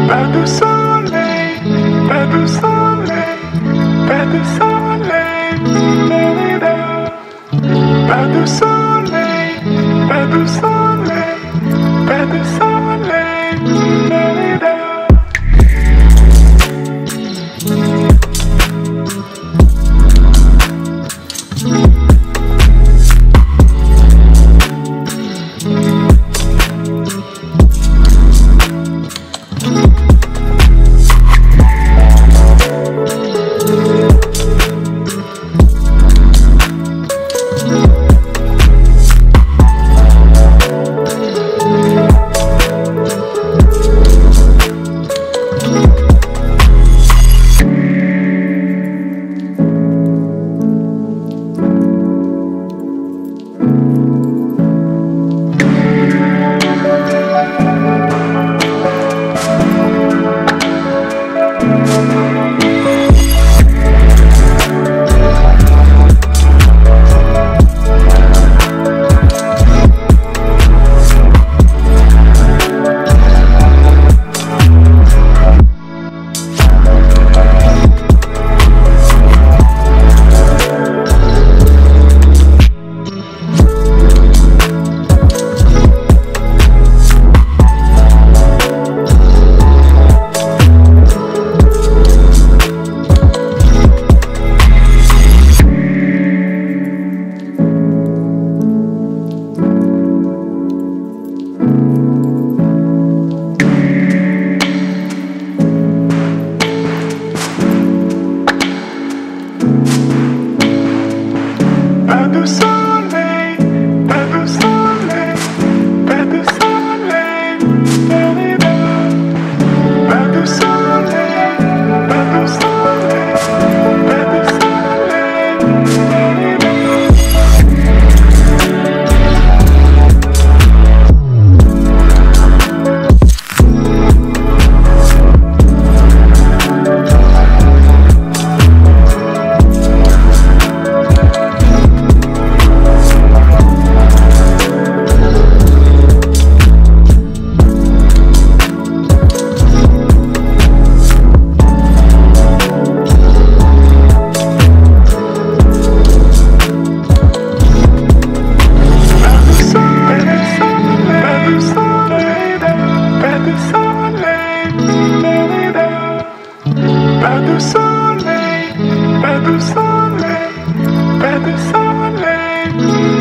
pas de soleil, pas de soleil, pas de soleil, pas de soleil, pas de soleil, pas de soleil, pas de soleil, pas de soleil, pas de soleil, pas de soleil, pas de soleil, pas de pas de soleil, pas de soleil, pas de soleil.